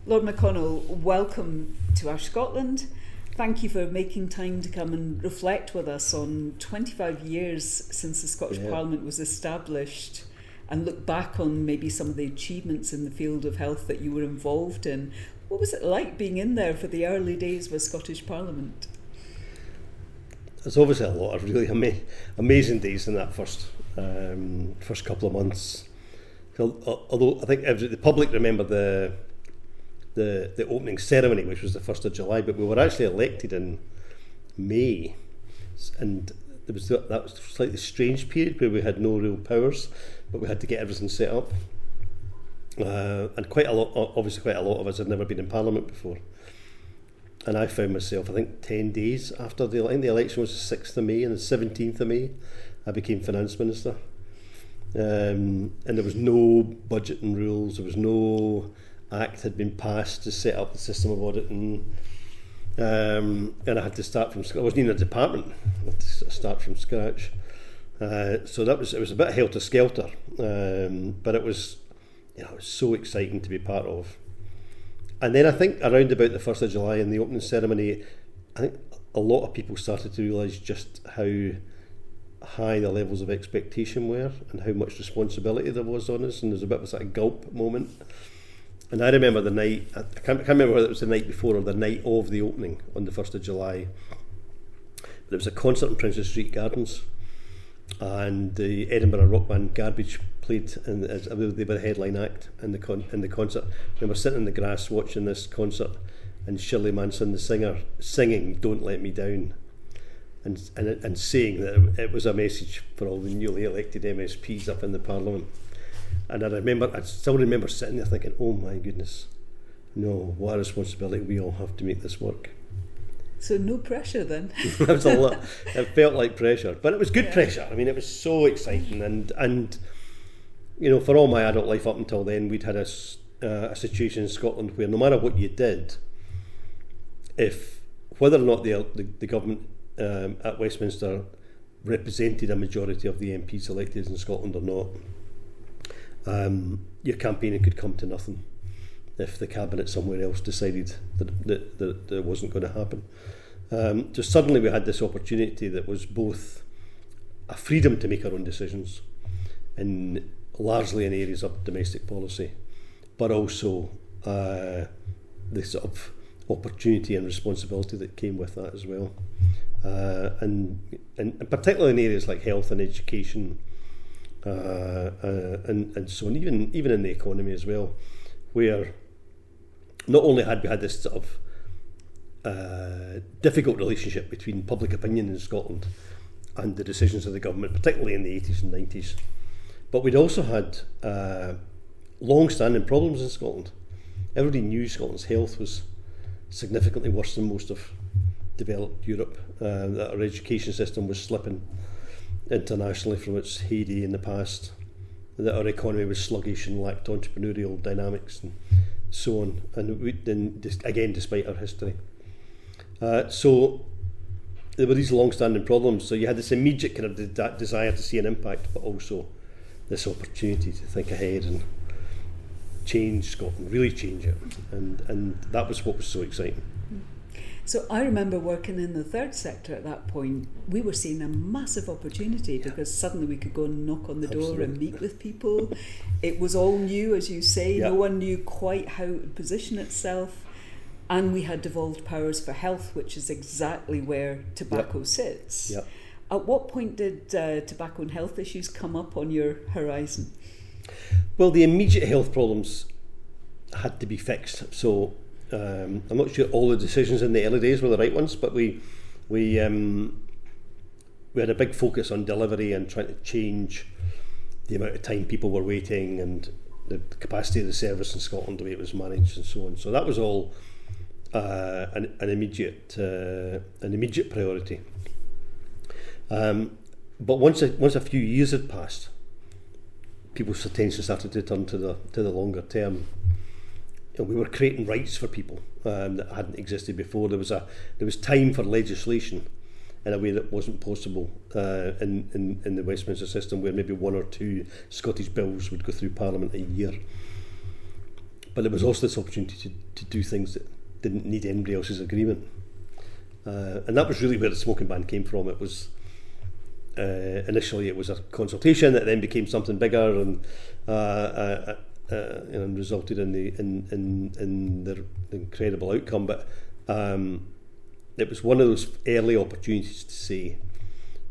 Lord McConnell, welcome to Ash Scotland. Thank you for making time to come and reflect with us on 25 years since the Scottish Parliament was established, and look back on maybe some of the achievements in the field of health that you were involved in. What was it like being in there for the early days with Scottish Parliament? There's obviously a lot of really amazing days in that first couple of months. Although I think the public remember the opening ceremony, which was the 1st of July, but we were actually elected in May, and that was a slightly strange period where we had no real powers, but we had to get everything set up. And quite a lot of us had never been in Parliament before. And I found myself, I think 10 days after the election was the 6th of May, and the 17th of May I became Finance Minister. And there was no budgeting rules, there was no act had been passed to set up the system of auditing. And I had to start from scratch. I wasn't even in a department, I had to start from scratch. So it was a bit helter-skelter, but it was so exciting to be part of. And then I think around about the 1st of July in the opening ceremony, I think a lot of people started to realise just how high the levels of expectation were and how much responsibility there was on us, and there's a bit of a sort of gulp moment. And I remember the night, I can't remember whether it was the night before or the night of the opening on the 1st of July, but there was a concert in Princes Street Gardens, and the Edinburgh rock band Garbage played, and they were the headline act in the concert. I remember sitting in the grass watching this concert, and Shirley Manson, the singer, singing "Don't Let Me Down," and saying that it was a message for all the newly elected MSPs up in the Parliament. And I still remember sitting there thinking, oh my goodness, no, what a responsibility we all have to make this work. So no pressure then? It was a lot. It felt like pressure, but it was good pressure. I mean, it was so exciting, and for all my adult life up until then, we'd had a situation in Scotland where no matter what you did, whether or not the government at Westminster represented a majority of the MPs elected in Scotland or not, your campaigning could come to nothing if the cabinet somewhere else decided that it wasn't going to happen. So suddenly we had this opportunity that was both a freedom to make our own decisions, largely in areas of domestic policy, but also the sort of opportunity and responsibility that came with that as well. And particularly in areas like health and education, and so on, even in the economy as well, where not only had we had this sort of difficult relationship between public opinion in Scotland and the decisions of the government, particularly in the 80s and 90s, but we'd also had long-standing problems in Scotland. Everybody knew Scotland's health was significantly worse than most of developed Europe, that our education system was slipping internationally from its heyday in the past, that our economy was sluggish and lacked entrepreneurial dynamics and so on, again despite our history. So there were these long-standing problems, so you had this immediate kind of desire to see an impact, but also this opportunity to think ahead and change Scotland, really change it, and that was what was so exciting. So I remember working in the third sector at that point. We were seeing a massive opportunity because suddenly we could go and knock on the door and meet with people. It was all new, as you say. No one knew quite how it would position itself. And we had devolved powers for health, which is exactly where tobacco sits. At what point did tobacco and health issues come up on your horizon? Well, the immediate health problems had to be fixed. So I'm not sure all the decisions in the early days were the right ones, but we had a big focus on delivery and trying to change the amount of time people were waiting and the capacity of the service in Scotland, the way it was managed and so on. So that was all an immediate priority. But once a few years had passed, people's attention started to turn to the longer term. And we were creating rights for people that hadn't existed before. There was time for legislation in a way that wasn't possible in the Westminster system, where maybe one or two Scottish bills would go through Parliament a year. but there was also this opportunity to do things that didn't need anybody else's agreement. And that was really where the smoking ban came from. It was initially it was a consultation that then became something bigger and resulted in the incredible outcome. But it was one of those early opportunities to say,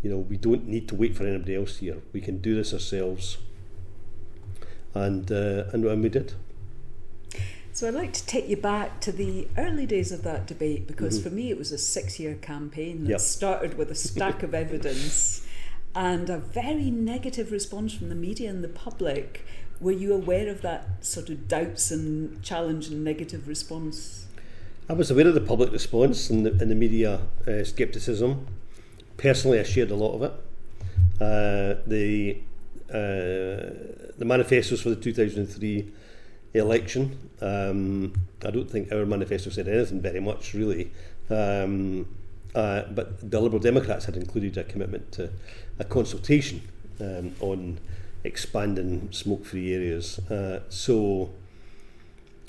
we don't need to wait for anybody else here. We can do this ourselves, and we did. So I'd like to take you back to the early days of that debate, because for me it was a 6-year campaign that started with a stack of evidence and a very negative response from the media and the public. Were you aware of that sort of doubts and challenge and negative response? I was aware of the public response and the media scepticism. Personally, I shared a lot of it. The manifestos for the 2003 election, I don't think our manifesto said anything very much, really. But the Liberal Democrats had included a commitment to a consultation on expanding smoke-free areas. So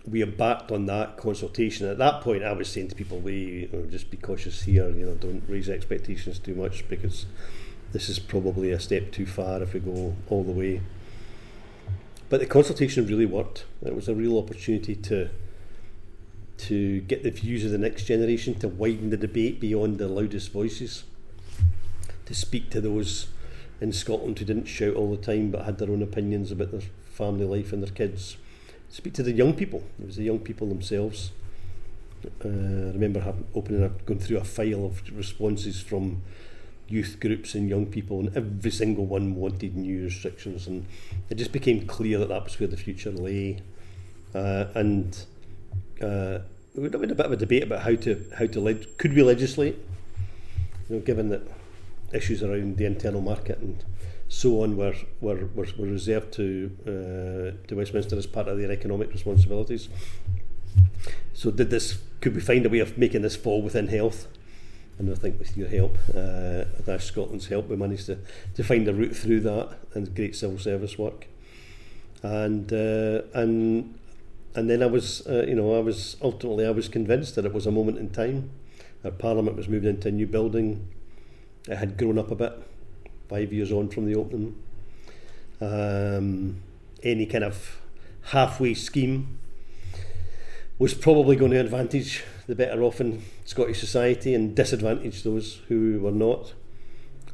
we embarked on that consultation. At that point, I was saying to people, just be cautious here, don't raise expectations too much, because this is probably a step too far if we go all the way. But the consultation really worked. It was a real opportunity to get the views of the next generation, to widen the debate beyond the loudest voices, to speak to those in Scotland who didn't shout all the time but had their own opinions about their family life and their kids. Speak to the young people. It was the young people themselves. I remember going through a file of responses from youth groups and young people, and every single one wanted new restrictions, and it just became clear that was where the future lay. We had a bit of a debate about could we legislate, given that issues around the internal market and so on were reserved to Westminster as part of their economic responsibilities. So could we find a way of making this fall within health? And I think with your help, with Ash Scotland's help, we managed to find a route through that, and great civil service work. And then I was convinced that it was a moment in time. Our Parliament was moving into a new building. It had grown up a bit, 5 years on from the opening. Any kind of halfway scheme was probably going to advantage the better off in Scottish society and disadvantage those who were not.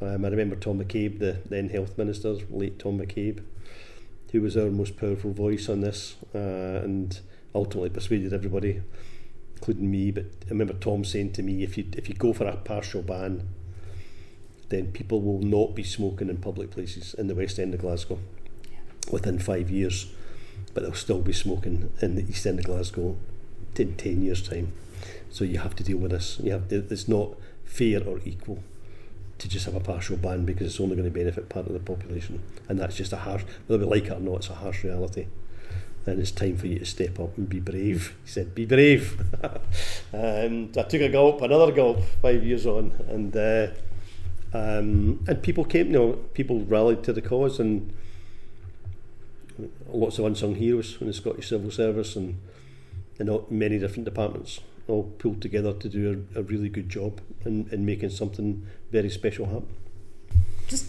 I remember Tom McCabe, the then Health Minister, late Tom McCabe, who was our most powerful voice on this, and ultimately persuaded everybody, including me. But I remember Tom saying to me, if you go for a partial ban, then people will not be smoking in public places in the West End of Glasgow within 5 years, but they'll still be smoking in the East End of Glasgow in 10 years' time. So you have to deal with this. It's not fair or equal to just have a partial ban, because it's only going to benefit part of the population, and that's just whether we like it or not, it's a harsh reality. And it's time for you to step up and be brave. He said, be brave. And I took another gulp 5 years on, and people came, people rallied to the cause, and lots of unsung heroes in the Scottish Civil Service and many different departments all pulled together to do a really good job in making something very special happen. Just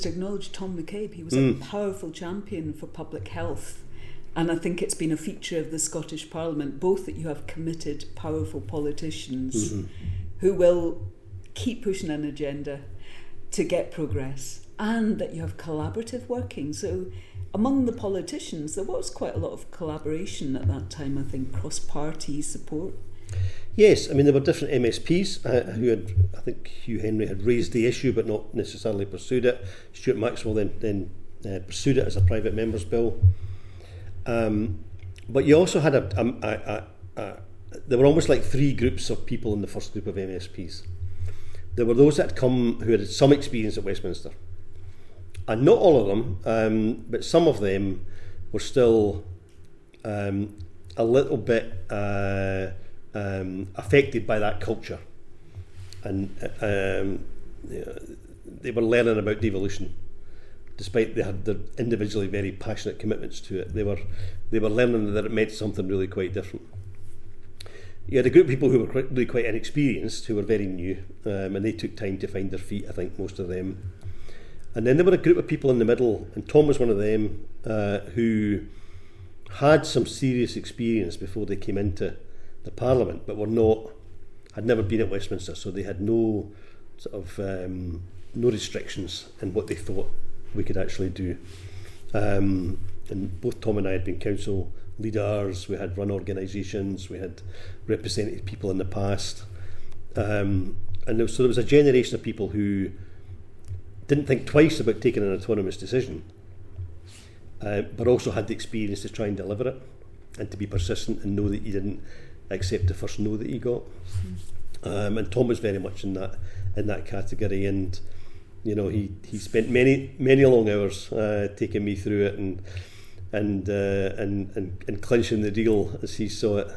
to acknowledge Tom McCabe, he was a powerful champion for public health, and I think it's been a feature of the Scottish Parliament, both that you have committed, powerful politicians who will keep pushing an agenda to get progress, and that you have collaborative working. So among the politicians, there was quite a lot of collaboration at that time, I think, cross-party support. Yes, there were different MSPs who had, I think Hugh Henry had raised the issue but not necessarily pursued it. Stuart Maxwell then pursued it as a private member's bill. But you also had there were almost like three groups of people in the first group of MSPs. There were those that had come who had some experience at Westminster. And not all of them, but some of them were still a little bit affected by that culture. And they were learning about devolution. despite they had their individually very passionate commitments to it, they were learning that it meant something really quite different. You had a group of people who were really quite inexperienced, who were very new, and they took time to find their feet, I think, most of them. And then there were a group of people in the middle, and Tom was one of them, who had some serious experience before they came into the Parliament, but had never been at Westminster, so they had no sort of no restrictions in what they thought we could actually do. And both Tom and I had been council leaders, we had run organisations, we had represented people in the past, and there was a generation of people who didn't think twice about taking an autonomous decision, but also had the experience to try and deliver it and to be persistent and know that you didn't accept the first no that you got. And Tom was very much in that category, and you know, he spent many long hours taking me through it and clinching the deal as he saw it.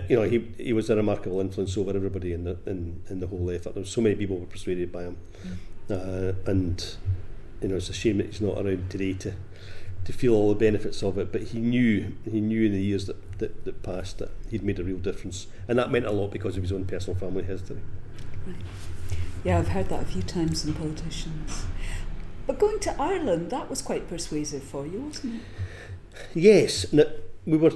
You know, he was a remarkable influence over everybody in the whole effort. There were so many people were persuaded by him, and you know, it's a shame that he's not around today to feel all the benefits of it. But he knew in the years that passed that he'd made a real difference, and that meant a lot because of his own personal family history. Right. Yeah, I've heard that a few times in politicians. But going to Ireland, that was quite persuasive for you, wasn't it? Yes, no, we were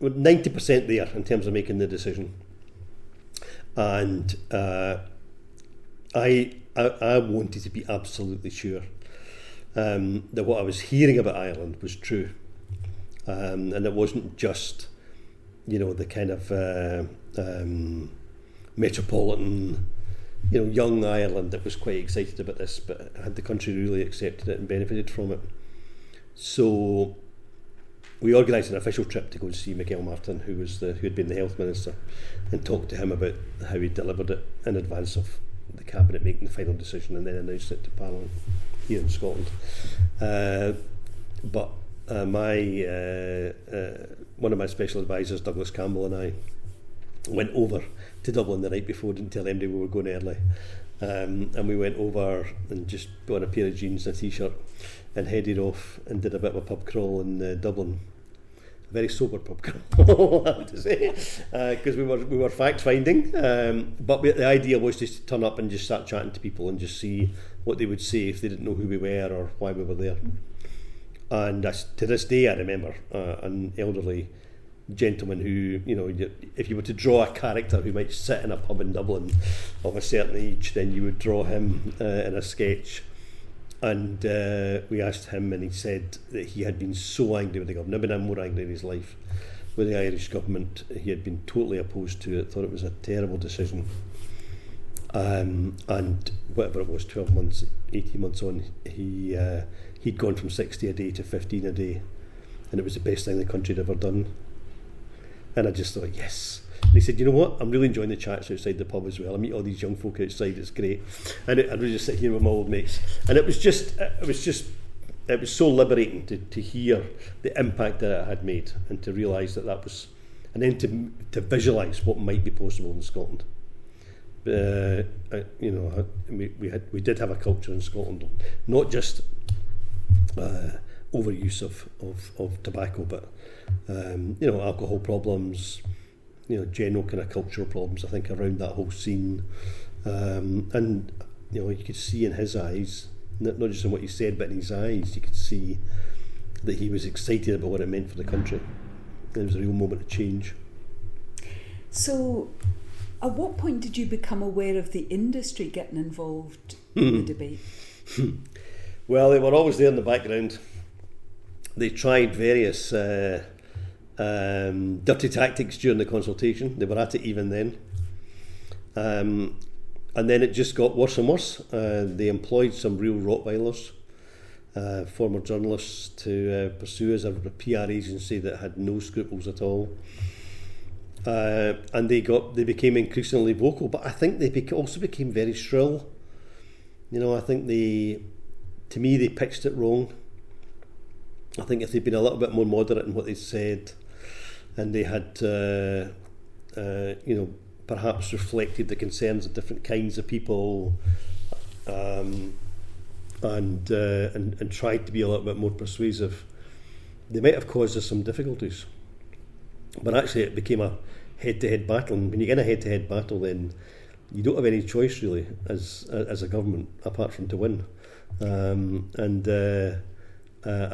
90% there in terms of making the decision, and I wanted to be absolutely sure that what I was hearing about Ireland was true, and it wasn't just, you know, the kind of metropolitan, you know, young Ireland that was quite excited about this, but had the country really accepted it and benefited from it. So we organised an official trip to go and see Miguel Martin, who had been the health minister, and talk to him about how he delivered it in advance of the cabinet making the final decision and then announced it to Parliament here in Scotland. But one of my special advisors, Douglas Campbell, and I went over to Dublin the night before, didn't tell anybody we were going early, and we went over and just put on a pair of jeans and a t-shirt and headed off and did a bit of a pub crawl in Dublin. A very sober pub crawl, I have to say, because we were fact finding, but the idea was just to turn up and just start chatting to people and just see what they would say if they didn't know who we were or why we were there. And to this day I remember an elderly gentleman who, you know, if you were to draw a character who might sit in a pub in Dublin of a certain age, then you would draw him in a sketch. And we asked him, and he said that he had been so angry with the government, never been more angry in his life with the Irish government. He had been totally opposed to it, thought it was a terrible decision. And whatever it was, 12 months, 18 months on, he'd gone from 60 a day to 15 a day, and it was the best thing the country had ever done. And I just thought, yes. And he said, you know what, I'm really enjoying the chats outside the pub as well. I meet all these young folk outside, it's great. And I'd really just sit here with my old mates. And it was so liberating to hear the impact that it had made, and to realise that was, and then to visualise what might be possible in Scotland. You know, we did have a culture in Scotland, not just overuse of tobacco, but you know, alcohol problems, you know, general kind of cultural problems, I think, around that whole scene. And you know, you could see in his eyes, not just in what he said, but in his eyes, you could see that he was excited about what it meant for the country. It was a real moment of change. So, at what point did you become aware of the industry getting involved in the debate? Well, they were always there in the background. They tried various dirty tactics during the consultation. They were at it even then. And then it just got worse and worse. They employed some real Rottweilers, former journalists, to pursue as a PR agency that had no scruples at all. And they became increasingly vocal, but I think they also became very shrill. You know, I think to me they pitched it wrong. I think if they'd been a little bit more moderate in what they said, and they had, you know, perhaps reflected the concerns of different kinds of people, and tried to be a little bit more persuasive, they might have caused us some difficulties. But actually it became a head-to-head battle, and when you get in a head-to-head battle, then you don't have any choice really as a government apart from to win. I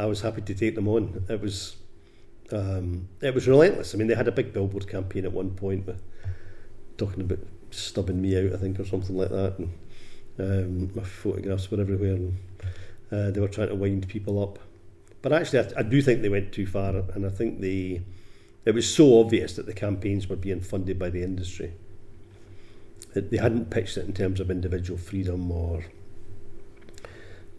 was happy to take them on. It was relentless. I mean, they had a big billboard campaign at one point, talking about stubbing me out, I think, or something like that. And my photographs were everywhere, and they were trying to wind people up. But actually, I do think they went too far, and I think it was so obvious that the campaigns were being funded by the industry. They hadn't pitched it in terms of individual freedom or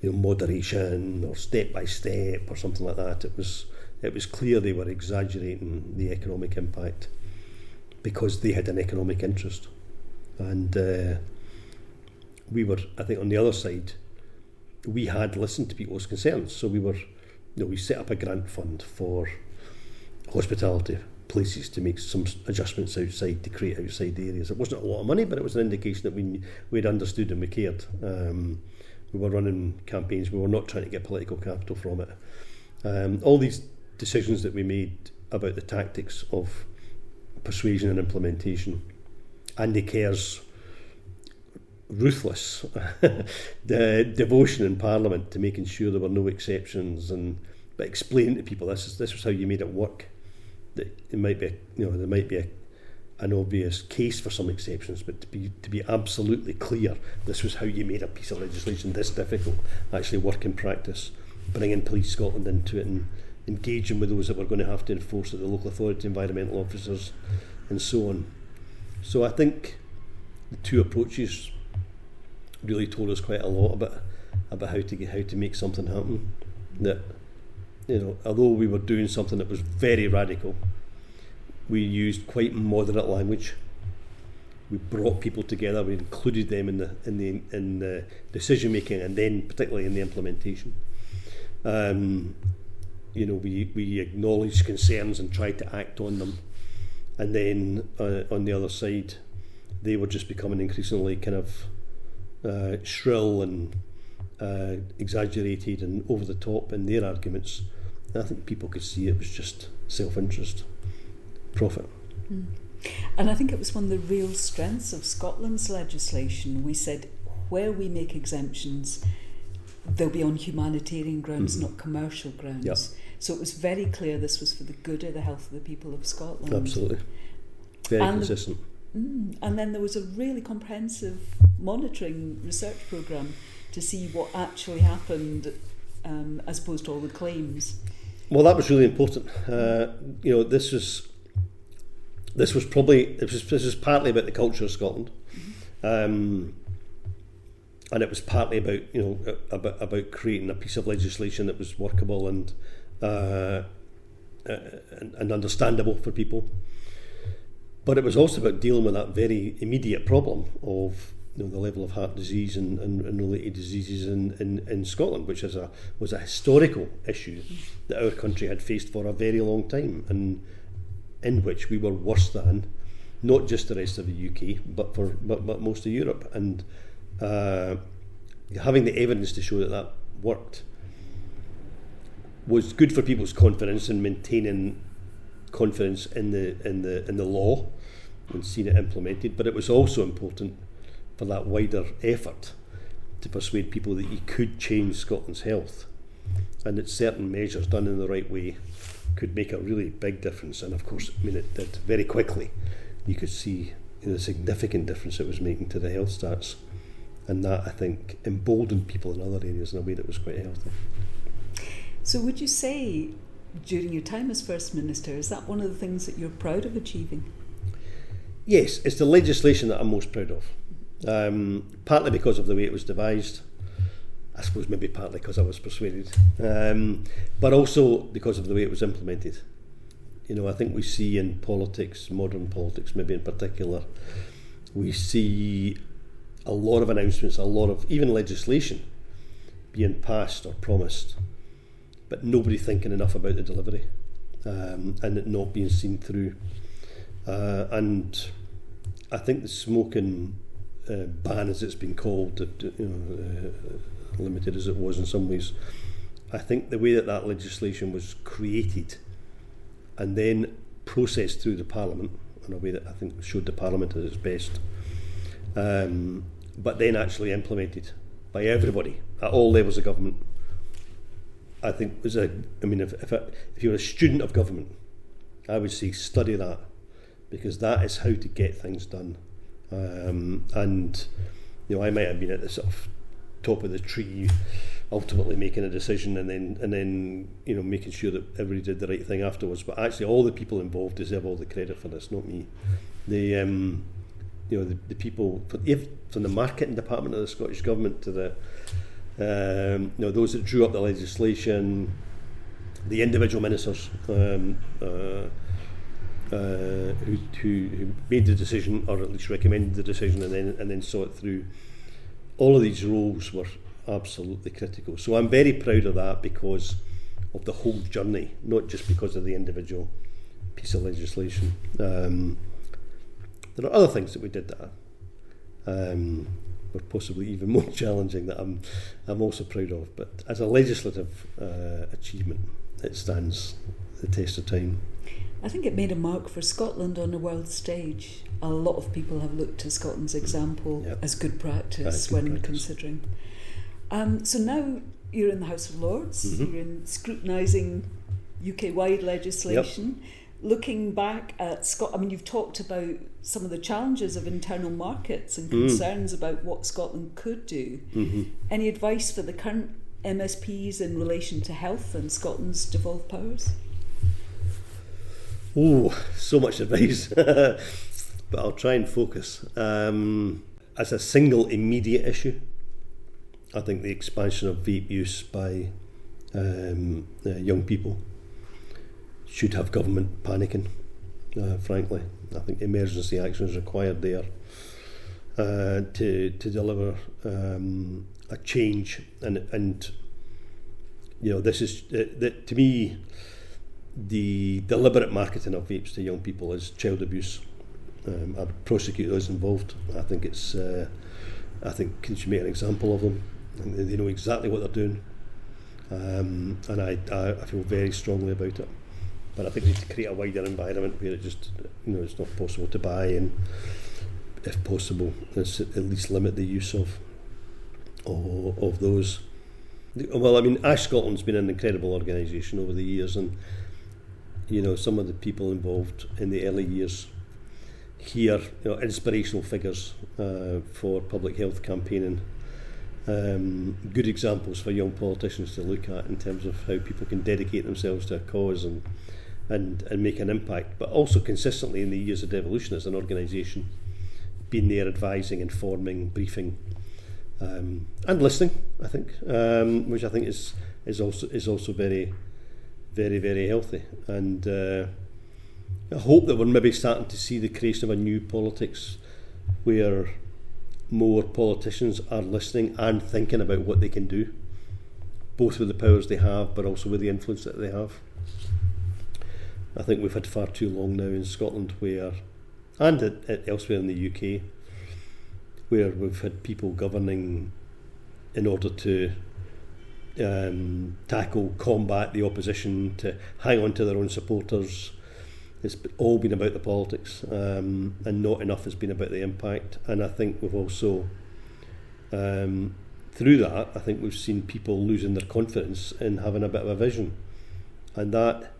moderation or step by step or something like that. It was clear they were exaggerating the economic impact because they had an economic interest, and we were, I think, on the other side. We had listened to people's concerns, so we set up a grant fund for hospitality places to make some adjustments outside to create outside areas. It wasn't a lot of money, but it was an indication that we'd understood and we cared. We were running campaigns. We were not trying to get political capital from it. All these decisions that we made about the tactics of persuasion and implementation, Andy Kerr's ruthless the devotion in Parliament to making sure there were no exceptions, but explaining to people this was how you made it work. That it might be there might be an obvious case for some exceptions, but to be absolutely clear, this was how you made a piece of legislation this difficult actually work in practice. Bringing Police Scotland into it and engaging with those that were going to have to enforce it, the local authority, environmental officers, and so on. So I think the two approaches really told us quite a lot about how to make something happen. That, although we were doing something that was very radical, we used quite moderate language. We brought people together. We included them in the decision making, and then particularly in the implementation. We acknowledged concerns and tried to act on them. And then on the other side, they were just becoming increasingly kind of shrill and exaggerated and over the top in their arguments. And I think people could see it was just self-interest, profit. Mm. And I think it was one of the real strengths of Scotland's legislation. We said where we make exemptions, they'll be on humanitarian grounds, not commercial grounds. Yep. So it was very clear this was for the good of the health of the people of Scotland. Absolutely. Very consistent. And then there was a really comprehensive monitoring research programme to see what actually happened, as opposed to all the claims. Well, that was really important. This was partly about the culture of Scotland, and it was partly about creating a piece of legislation that was workable and understandable for people. But it was also about dealing with that very immediate problem of the level of heart disease and related diseases in Scotland, which was a historical issue that our country had faced for a very long time, and in which we were worse than not just the rest of the UK, but most of Europe. And having the evidence to show that worked was good for people's confidence and maintaining confidence in the law and seeing it implemented. But it was also important for that wider effort to persuade people that you could change Scotland's health, and that certain measures done in the right way could make a really big difference. And of course, it did very quickly. You could see the significant difference it was making to the health stats, and that, I think, emboldened people in other areas in a way that was quite healthy. So would you say, during your time as First Minister, is that one of the things that you're proud of achieving? Yes, it's the legislation that I'm most proud of. Partly because of the way it was devised, I suppose maybe partly because I was persuaded, but also because of the way it was implemented. I think we see in politics, modern politics maybe in particular, we see a lot of announcements, a lot of even legislation being passed or promised, but nobody thinking enough about the delivery, and it not being seen through. And I think the smoking ban, as it's been called, limited as it was in some ways. I think the way that legislation was created and then processed through the Parliament in a way that I think showed the Parliament at its best, but then actually implemented by everybody at all levels of government, I think was if you're a student of government, I would say study that, because that is how to get things done. And I might have been at the sort of top of the tree, ultimately making a decision, and then making sure that everybody did the right thing afterwards. But actually, all the people involved deserve all the credit for this, not me. The people from the marketing department of the Scottish Government to the those that drew up the legislation, the individual ministers who made the decision, or at least recommended the decision, and then saw it through. All of these roles were absolutely critical. So I'm very proud of that because of the whole journey, not just because of the individual piece of legislation. There are other things that we did that were possibly even more challenging that I'm also proud of. But as a legislative achievement, it stands the test of time. I think it made a mark for Scotland on a world stage. A lot of people have looked to Scotland's example as good practice considering. So now you're in the House of Lords, you're scrutinising UK-wide legislation. Looking back at Scotland, you've talked about some of the challenges of internal markets and concerns about what Scotland could do. Any advice for the current MSPs in relation to health and Scotland's devolved powers? Oh, so much advice, but I'll try and focus. As a single immediate issue, I think the expansion of vape use by young people should have government panicking, frankly. I think emergency action is required there to deliver a change, and this is to me, the deliberate marketing of vapes to young people is child abuse. I would prosecute those involved. I think you should make an example of them. They know exactly what they're doing, and I feel very strongly about it. But I think we need to create a wider environment where it just it's not possible to buy, and if possible, let's at least limit the use of those. Well, Ash Scotland's been an incredible organisation over the years, and some of the people involved in the early years here, inspirational figures for public health campaigning, good examples for young politicians to look at in terms of how people can dedicate themselves to a cause and make an impact, but also consistently in the years of devolution as an organisation, being there advising, informing, briefing, and listening, I think, which I think is also very, very, very healthy. And I hope that we're maybe starting to see the creation of a new politics where more politicians are listening and thinking about what they can do, both with the powers they have but also with the influence that they have. I think we've had far too long now in Scotland and elsewhere in the UK, where we've had people governing in order to combat the opposition, to hang on to their own supporters. It's all been about the politics, and not enough has been about the impact. And I think we've also, through that, I think we've seen people losing their confidence in having a bit of a vision. And that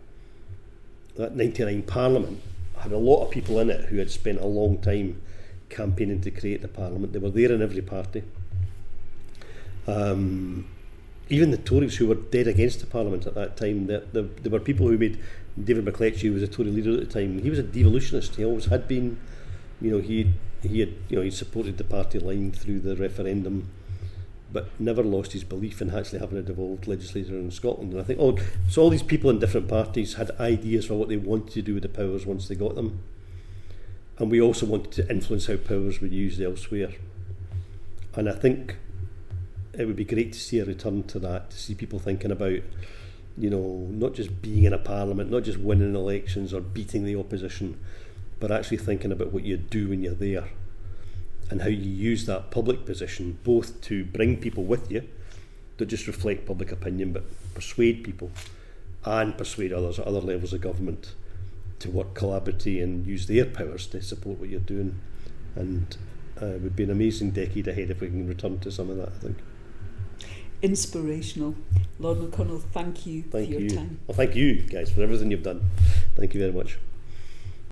99 Parliament had a lot of people in it who had spent a long time campaigning to create the Parliament. They were there in every party. Even the Tories, who were dead against the Parliament at that time, there were people who made David McLetchie, who was a Tory leader at the time. He was a devolutionist. He always had been. He supported the party line through the referendum, but never lost his belief in actually having a devolved legislature in Scotland. And I think all these people in different parties had ideas for what they wanted to do with the powers once they got them, and we also wanted to influence how powers were used elsewhere. And I think it would be great to see a return to that, to see people thinking about, not just being in a parliament, not just winning elections or beating the opposition, but actually thinking about what you do when you're there. and how you use that public position both to bring people with you, to just reflect public opinion, but persuade people and persuade others at other levels of government to work collaboratively and use their powers to support what you're doing. And it would be an amazing decade ahead if we can return to some of that, I think. Inspirational. Lord McConnell, thank you for your time. Well, thank you guys for everything you've done. Thank you very much.